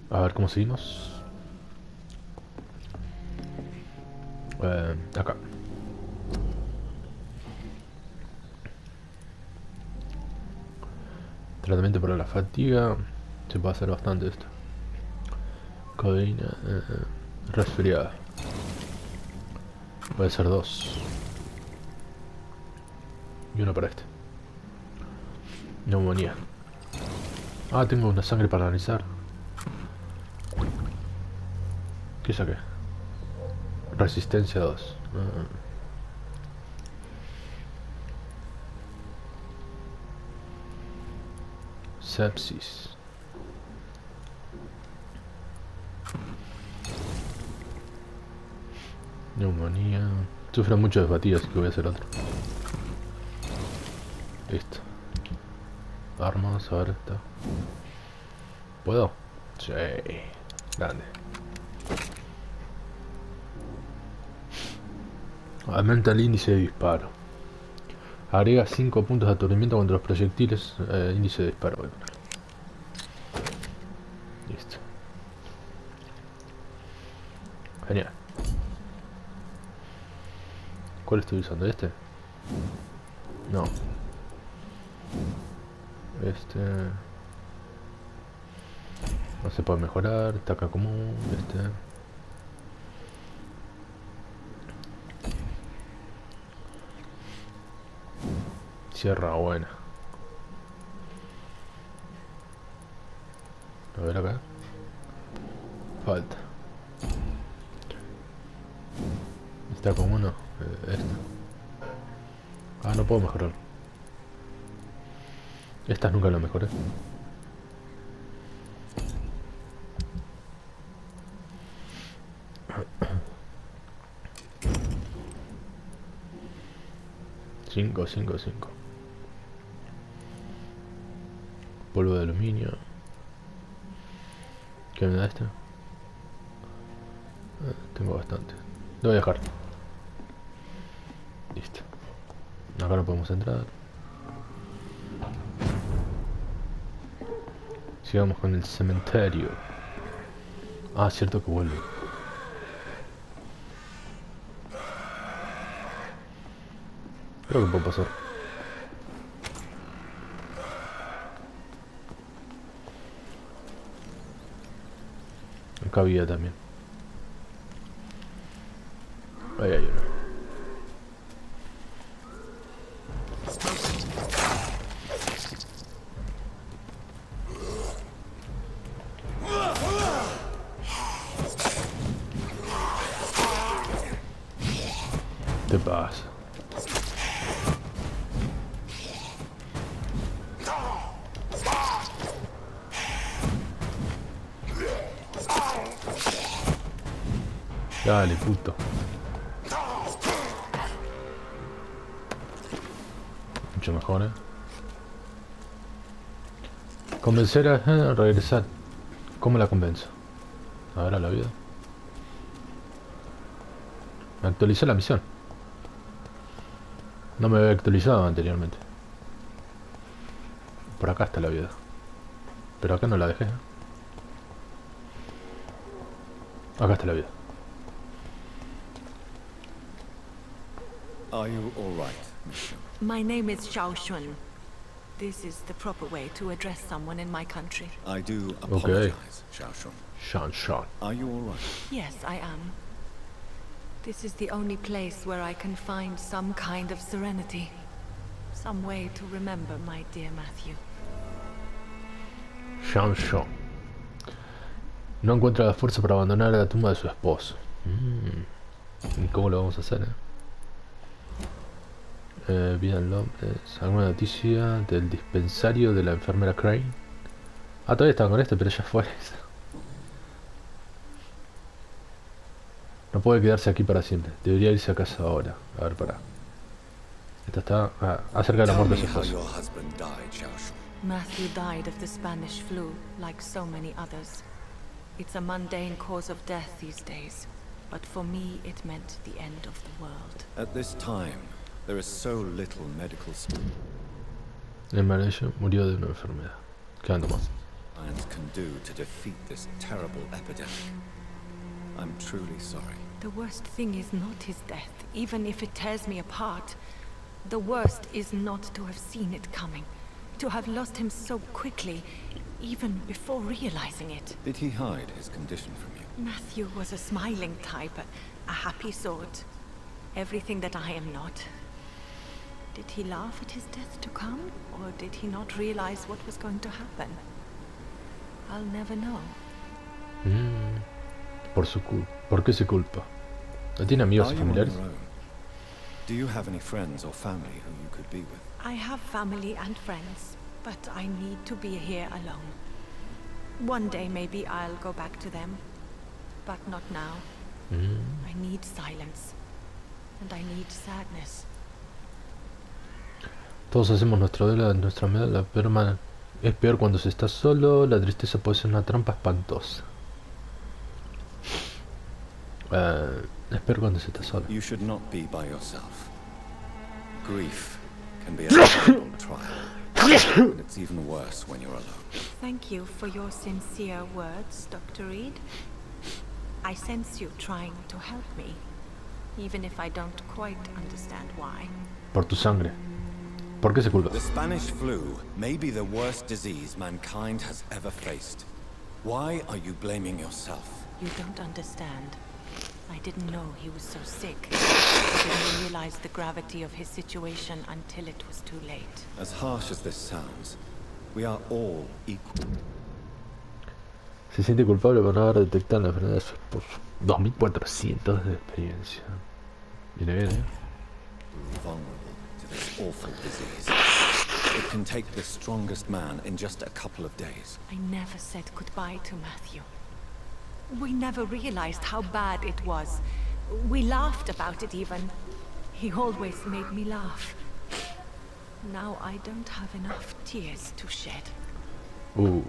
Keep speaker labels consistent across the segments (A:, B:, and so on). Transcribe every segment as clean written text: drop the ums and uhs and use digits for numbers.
A: A ver cómo seguimos. Acá. Tratamiento para la fatiga. Se puede hacer bastante esto. Codeína. Resfriada. Puede ser 2. Y uno para este. Neumonía. Ah, tengo una sangre para analizar. ¿Qué saqué? Resistencia 2. Sepsis. Neumonía. Sufre mucho de fatiga, así que voy a hacer otro. Listo. Armas, a ver, está. ¿Puedo? Sí. Grande. Aumenta el índice de disparo. Agrega 5 puntos de aturdimiento contra los proyectiles. Índice de disparo, voy a poner. Listo. Genial. ¿Cuál estoy usando? ¿Este? No. Este... No se puede mejorar. Taca común. Este... Sierra buena. A ver acá. Falta. Está como uno. Esta. Ah, no puedo mejorar. Estas nunca las mejoré. Cinco. Polvo de aluminio. ¿Qué me da este? Tengo bastante. Lo voy a dejar. Listo. Acá no podemos entrar. Sigamos con el cementerio. Ah, cierto que vuelve. Creo que puedo pasar. Acá había también. Ahí hay uno. ¿Qué pasa? Dale, puto. Mucho mejor, Convencer a regresar. ¿Cómo la convenzo? A ver, a la vida. Actualicé la misión. No me había actualizado anteriormente. Por acá está la vida. Pero acá no la dejé. Acá está la vida.
B: Are you all right, Monsieur?
C: My name is Xiao Shun. This is the proper way to address someone in my country.
B: I do apologize, Xiaoshun.
A: Shan.
B: Are you all right?
C: Yes, I am. This is the only place where I can find some kind of serenity. Some way to remember my dear Matthew.
A: Shan. No encuentra la fuerza para abandonar la tumba de su esposo. ¿Y cómo lo vamos a hacer, Vida en Londres. ¿Alguna noticia del dispensario de la enfermera Crane? Ah, todavía estaba con este, pero ya fue. No puede quedarse aquí para siempre. Debería irse a casa ahora. A ver, para. Esta está acerca de la muerte de su esposo.
C: Matthew died of the Spanish flu, like so many others. It's a mundane cause of death these days, but for me it meant the end of the world.
B: At this time, there is so little medical.
A: El manager murió de una enfermedad. ¿Qué ando más?
B: science can do to defeat this terrible epidemic. I'm truly sorry.
C: The worst thing is not his death, even if it tears me apart. The worst is not to have seen it coming, to have lost him so quickly, even before realizing it.
B: Did he hide his condition from you?
C: Matthew was a smiling type, a happy sort. Everything that I am not. Did he laugh at his death to come, or did he not realize what was going to happen? I'll never know.
A: ¿Por qué se culpa? ¿No tiene amigos
B: Are
A: o
B: you on
A: familiares?
B: your own? Do you have any friends or family who you could be with?
C: I have family and friends, but I need to be here alone. One day maybe I'll go back to them, but not now. I need silence, and I need sadness.
A: Todos hacemos nuestra duela, nuestra medida, pero es peor cuando se está solo. La tristeza puede ser una trampa espantosa. Es peor cuando se está solo.
B: You should not be by yourself. Grief can be a terrible trial, and it's even worse when you're alone.
C: Thank you for your sincere words, Dr. Reed. I sense you trying to help me, even if I don't quite understand why.
A: Por tu sangre. ¿Por qué se culpa?
B: The Spanish flu may be the worst disease mankind has ever faced. Why are you blaming yourself?
C: You don't understand. I didn't know he was so sick. I didn't realize the gravity of his situation until it was too late.
B: As harsh as this sounds, we are all equal.
A: Se siente culpable por no haber detectado la enfermedad de su esposo. 2400 de experiencia. Viene bien, ¿eh?
B: Vulnerable to this awful disease. It can take the strongest man in just a couple of days.
C: I never said goodbye to Matthew. We never realized how bad it was. We laughed about it even. He always made me laugh. Now I don't have enough tears to shed.
A: Me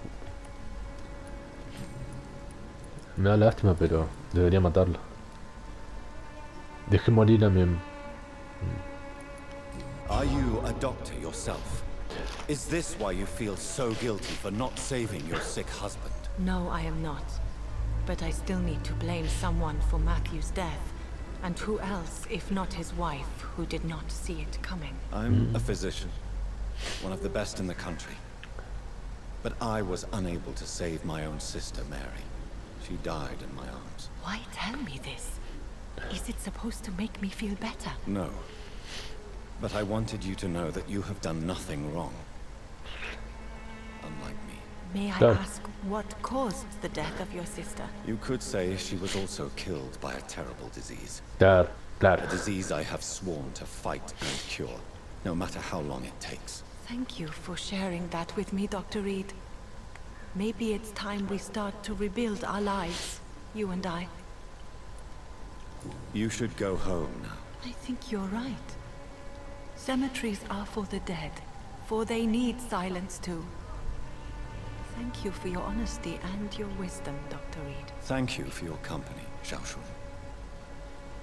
A: da lástima, pero debería matarlo. Dejé morir a mi...
B: Are you a doctor yourself? Is this why you feel so guilty for not saving your sick husband?
C: No, I am not. But I still need to blame someone for Matthew's death. And who else, if not his wife, who did not see it coming?
B: I'm a physician, one of the best in the country. But I was unable to save my own sister, Mary. She died in my arms.
C: Why tell me this? Is it supposed to make me feel better?
B: No. But I wanted you to know that you have done nothing wrong. Unlike me.
C: May I
A: Sure.
C: ask what caused the death of your sister?
B: You could say she was also killed by a terrible disease.
A: Claro, claro.
B: A disease I have sworn to fight and cure, no matter how long it takes.
C: Thank you for sharing that with me, Dr. Reed. Maybe it's time we start to rebuild our lives, you and I.
B: You should go home now.
C: I think you're right. Cemeteries are for the dead, for they need silence too. Thank you for your honesty and your wisdom, Dr. Reed.
B: Thank you for your company, Xiaoshun.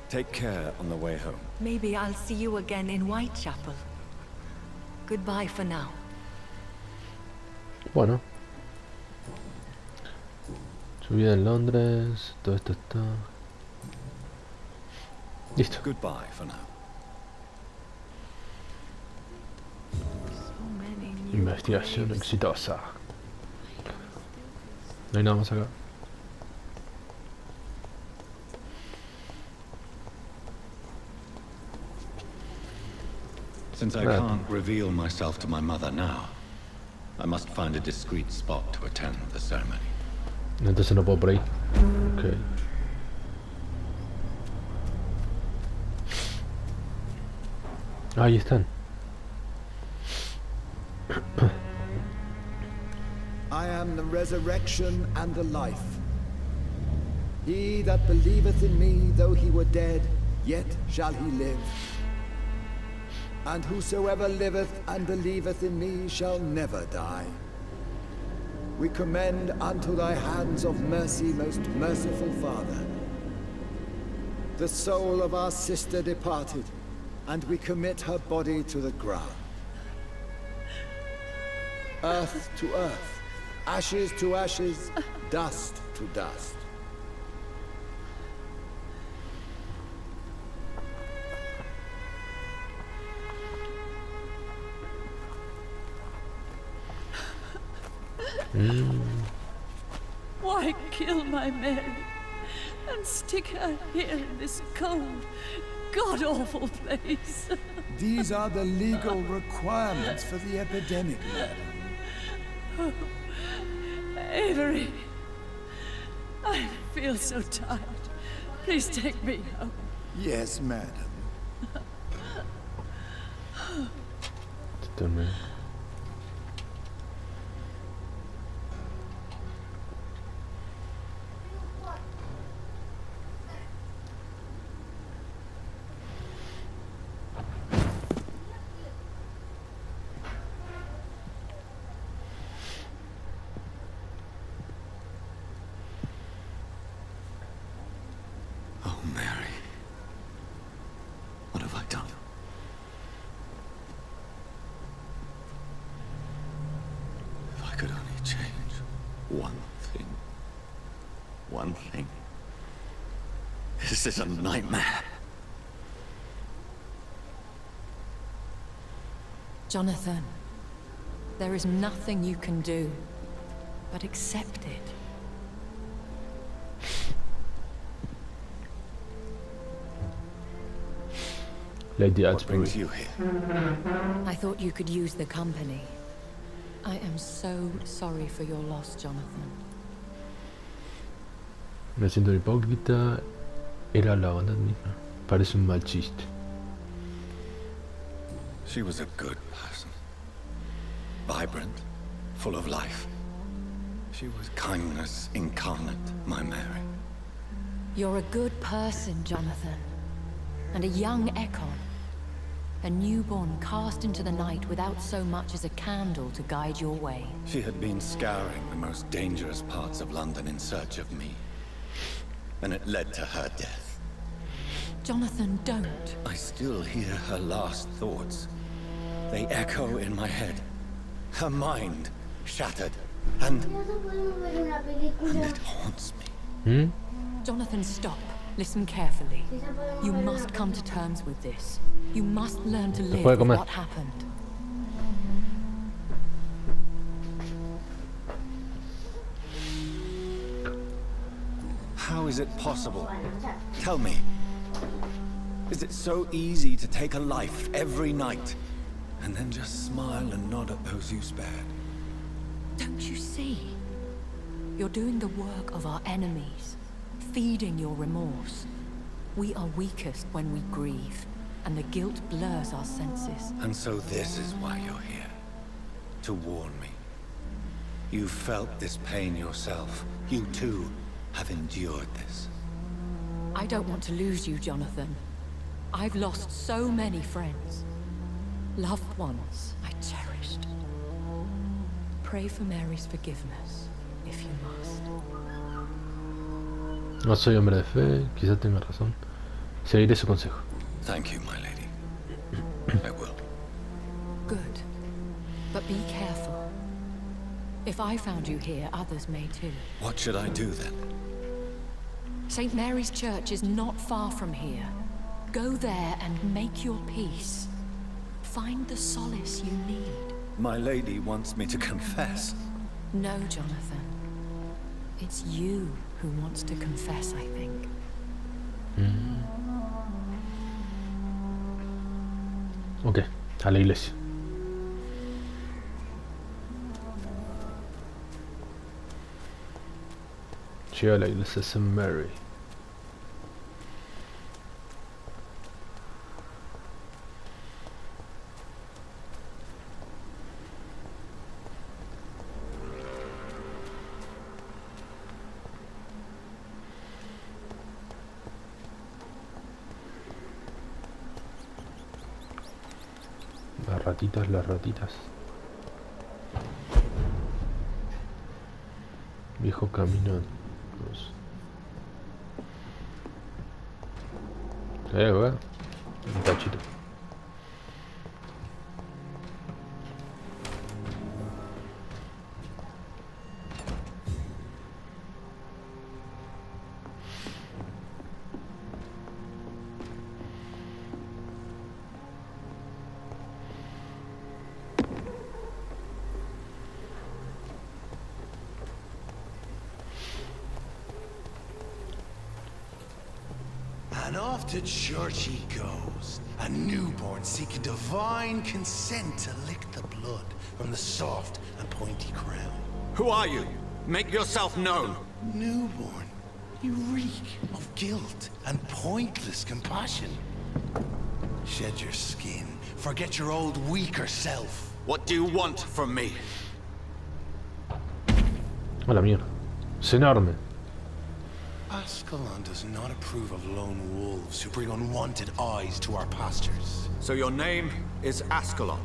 B: Take care on the way home.
C: Maybe I'll see you again in Whitechapel. Goodbye for now.
A: Bueno. Su vida en Londres, todo esto está... Listo.
B: Goodbye for now.
C: So many new
A: Investigación
C: graves.
A: exitosa. No hay nada más acá.
B: Since I can't reveal myself to my mother now, I must find a discreet spot to attend the ceremony.
A: Entonces no puedo por ahí. Ok. Ahí están.
D: I am the resurrection and the life. He that believeth in me, though he were dead, yet shall he live. And whosoever liveth and believeth in me shall never die. We commend unto thy hands of mercy, most merciful Father, the soul of our sister departed, and we commit her body to the ground. Earth to earth, Ashes to ashes, dust to dust.
E: Why kill my Mary and stick her here in this cold, god-awful place?
D: These are the legal requirements for the epidemic, madam.
E: Avery, I feel so tired. Please take me home.
D: Yes, madam.
A: También.
B: Oh, Mary. What have I done? If I could only change one thing. One thing. This is a nightmare.
C: Jonathan, there is nothing you can do but accept it.
A: Lady
B: What
A: Adsbury.
B: brings you here?
C: I thought you could use the company. I am so sorry for your loss, Jonathan.
A: Me siento hipócrita. Era la bondad misma. Parece un mal chiste.
B: She was a good person. Vibrant, full of life. She was kindness incarnate, my Mary.
C: You're a good person, Jonathan. And a young Ekon. A newborn cast into the night without so much as a candle to guide your way.
B: She had been scouring the most dangerous parts of London in search of me. And it led to her death.
C: Jonathan, don't.
B: I still hear her last thoughts. They echo in my head. Her mind shattered. And it haunts me.
C: Jonathan, stop. Listen carefully. You must come to terms with this. You must learn to live
A: puede
C: with
A: comer.
C: what happened.
B: How is it possible? Tell me. Is it so easy to take a life every night and then just smile and nod at those you spared?
C: Don't you see? You're doing the work of our enemies, feeding your remorse. We are weakest when we grieve, and the guilt blurs our senses.
B: And so this is why you're here. To warn me. You felt this pain yourself. You too have endured this.
C: I don't want to lose you, Jonathan. I've lost so many friends. Loved ones I cherished. Pray for Mary's forgiveness, if you must.
A: No soy hombre de fe, quizá tenga razón. Seguiré su consejo.
B: Thank you, my lady. I will.
C: Good. But be careful. If I found you here, others may too.
B: What should I do then?
C: St. Mary's Church is not far from here. Go there and make your peace. Find the solace you need.
B: My lady wants me to confess.
C: No, Jonathan. It's you who wants to confess, I think.
A: Ok, a la iglesia. Llega a la iglesia de St. Mary. Las ratitas, las ratitas. Viejo camino. Va. Un tachito.
F: And off to church he goes, a newborn seeking divine consent to lick the blood from the soft and pointy crown.
B: Who are you? Make yourself known.
F: Newborn, you reek of guilt and pointless compassion. Shed your skin, forget your old weaker self.
B: What do you want from me?
A: A la mierda. Es enorme.
F: Ascalon does not approve of lone wolves who bring unwanted eyes to our pastures.
B: So your name is Ascalon.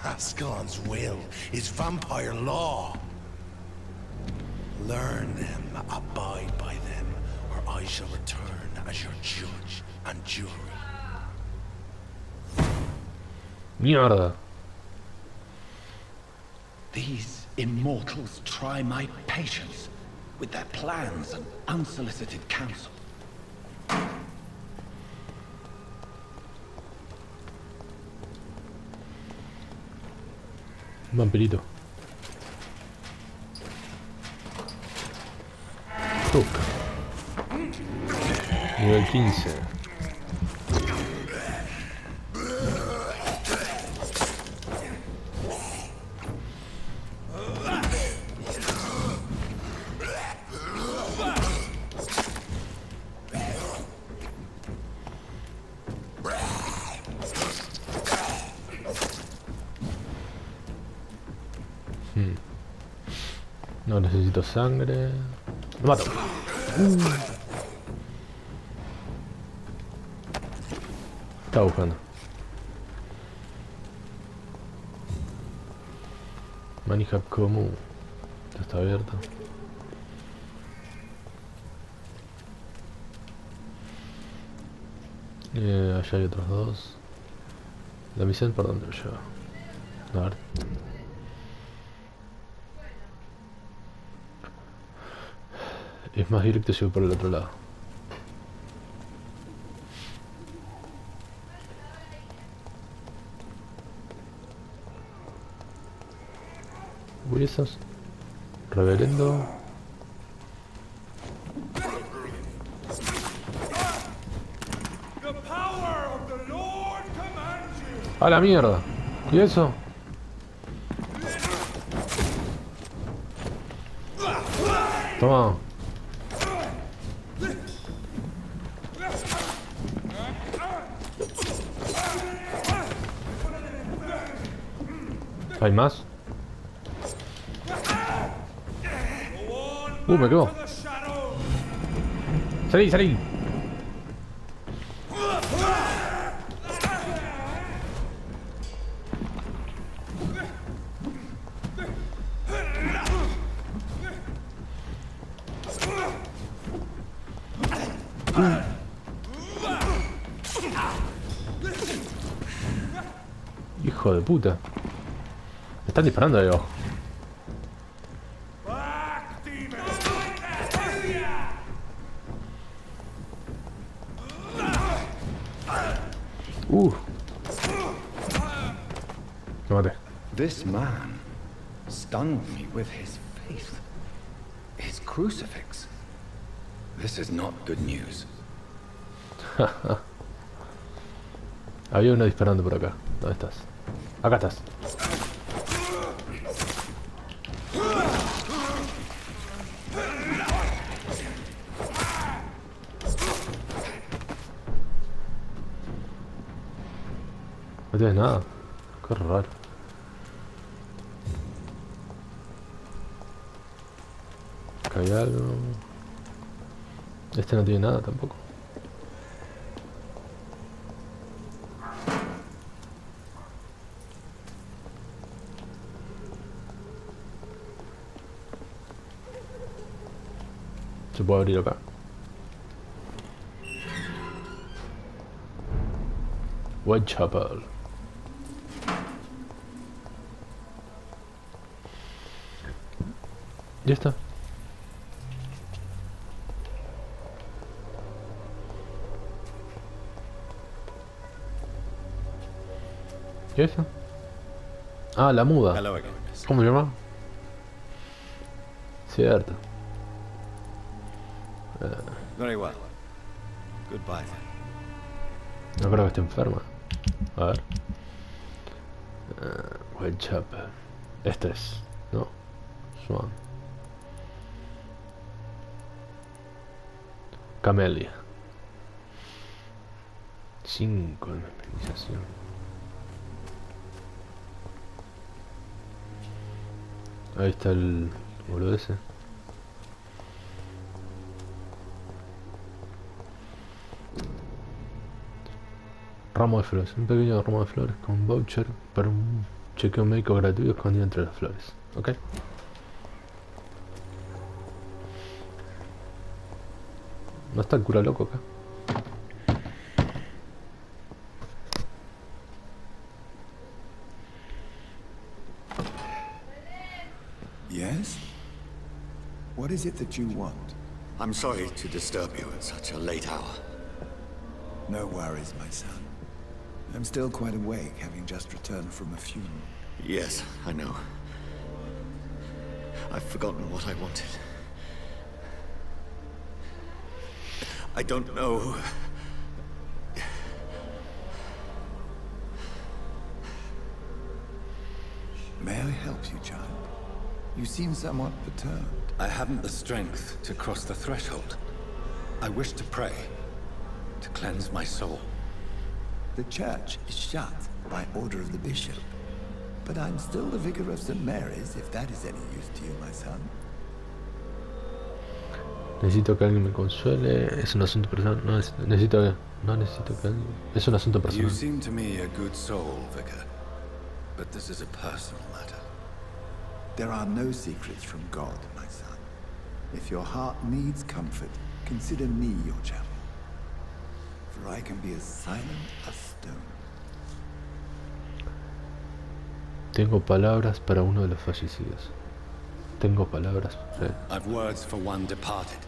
F: Ascalon's will is vampire law. Learn them, abide by them, or I shall return as your judge and jury.
A: Mierda.
G: These immortals try my patience with their plans and unsolicited counsel.
A: Un vampirito. Toca. Nivel 15. No necesito sangre. Lo mato. Estaba buscando. Manija común. Esto está abierto. Allá hay otros dos. La misión por dónde me lleva. A ver. Es más directo si voy por el otro lado. Uy, esas. Reverendo. ¡A la mierda! ¿Y eso? Toma. ¿Hay más? Me quedó. Salí, salí. Hijo de puta. Me están disparando de abajo. Lo maté.
G: This man stunned me with his faith. His crucifix. This is not good news.
A: Había uno disparando por acá. ¿Dónde estás? Acá estás. No tienes nada. Qué raro. Acá hay algo. Este no tiene nada tampoco. Se puede abrir acá. Whitechapel. Ya está. ¿Qué es eso? Ah, la muda.
B: Hello again, miss.
A: ¿Cómo se llama? Cierto.
B: Very well. Goodbye then.
A: No creo que esté enferma. A ver. Whitechapel. Este es, ¿no? Swan. Camellia. 5 de memorización. Ahí está el boludo ese. Ramo de flores. Un pequeño ramo de flores con un voucher para un chequeo médico gratuito escondido entre las flores. Ok. No está el cura loco acá.
D: Yes? What is it that you want?
B: I'm sorry to disturb you at such a late hour.
D: No worries, my son. I'm still quite awake, having just returned from a funeral.
B: Yes, I know. I've forgotten what I wanted. I don't know.
D: May I help you, child? You seem somewhat perturbed.
B: I haven't the strength to cross the threshold. I wish to pray, to cleanse my soul.
D: The church is shut by order of the bishop. But I'm still the vicar of St. Mary's, if that is any use to you, my son.
A: Necesito que alguien me consuele. Es un asunto personal. No necesito que alguien. Es un asunto
B: You
A: personal.
B: seem to me a good soul, Vicar. But this is a personal matter.
D: There are no secrets from God, my son. If your heart needs comfort, consider me your chapel. For I can be as silent as stone.
A: Tengo palabras para uno de los fallecidos. Tengo palabras.
B: I've words for one departed.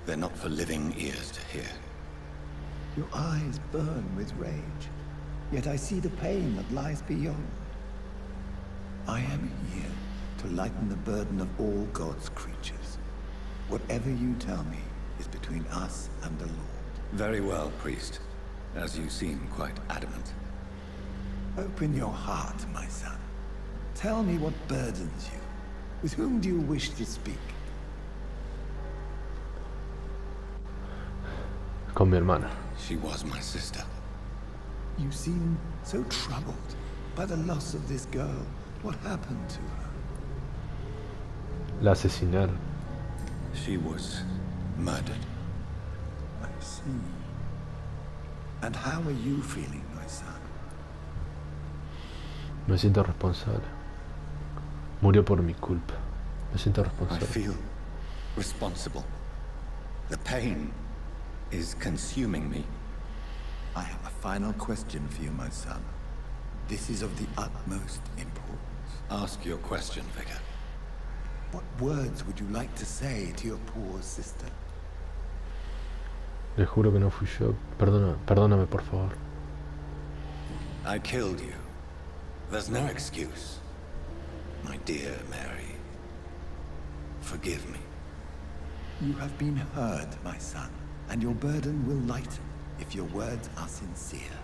B: They're not for living ears to hear.
D: Your eyes burn with rage, yet I see the pain that lies beyond. I am here to lighten the burden of all God's creatures. Whatever you tell me is between us and the Lord.
B: Very well, priest. As you seem quite adamant.
D: Open your heart, my son. Tell me what burdens you. With whom do you wish to speak?
A: Con mi hermana.
B: She was my sister.
D: You seem so troubled by the loss of this girl. What happened to her?
A: La asesinaron.
B: She was murdered.
D: I see. And how are you feeling, my son?
A: Me siento responsable. Murió por mi culpa. Me siento
B: I
A: responsable.
B: feel responsible. The pain is consuming me.
D: I have a final question for you, my son. This is of the utmost importance.
B: Ask your question, Vicar.
D: What words would you like to say to your poor sister?
A: Le juro que no fui yo. Perdóname, por favor.
B: I killed you. There's no excuse. My dear Mary, forgive me.
D: You have been heard, my son, and your burden will lighten if your words are sincere.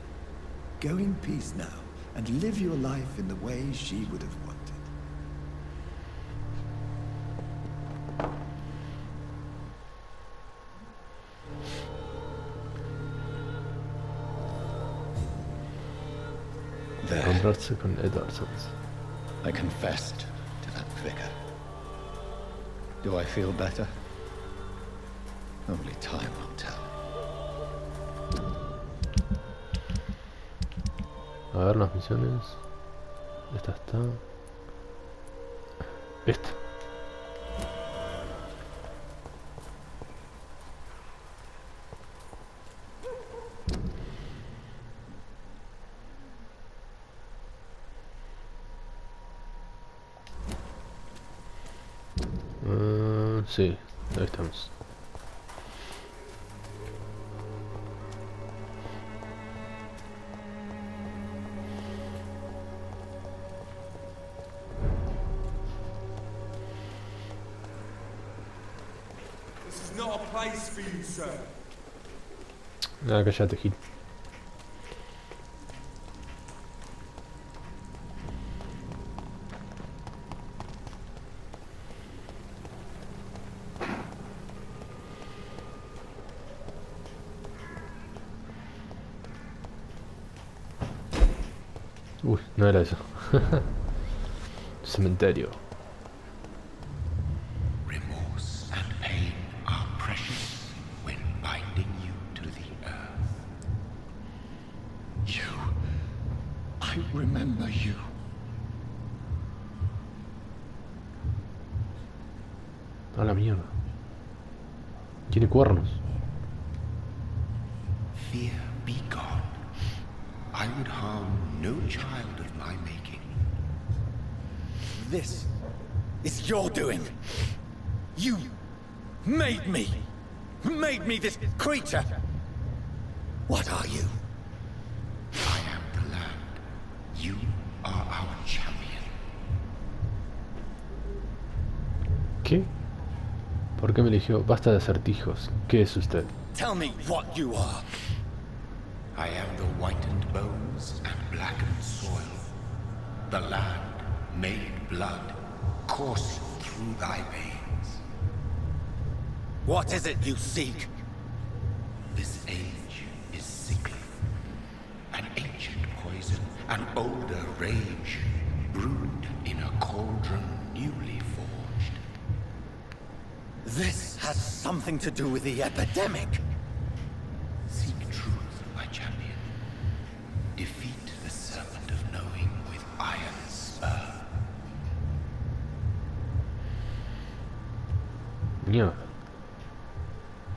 D: Go in peace now, and live your life in the way she would have wanted.
B: There,
A: Encontrarse con Edwardsons.
B: I confessed to that vicar. Do I feel better? Only time will tell.
A: A ver las misiones. Esta está. Esta. Sí, ahí estamos.
H: This is not a place for you, sir.
A: Ah, cállate, Gil. Uy, no era eso. Cementerio.
F: Remorse and pain are precious when binding you to the earth. You. I remember you.
A: A la mierda. Tiene cuernos.
F: Fear be gone. I would harm no child of my making.
B: This is your doing. You made me. Made me this creature. What are you?
F: I am the land. You are our champion.
A: ¿Qué? ¿Por qué me eligió? Basta de acertijos. ¿Qué es usted?
B: Tell me what you are.
F: I am the whitened bones and blackened soil. The land made blood coursing through thy veins.
B: What is it you seek?
F: This age is sickly. An ancient poison, an older rage, brewed in a cauldron newly forged.
B: This has something to do with the epidemic.
F: Seek truth, my champion. Defeat the serpent of knowing with iron spur.
A: Mierda.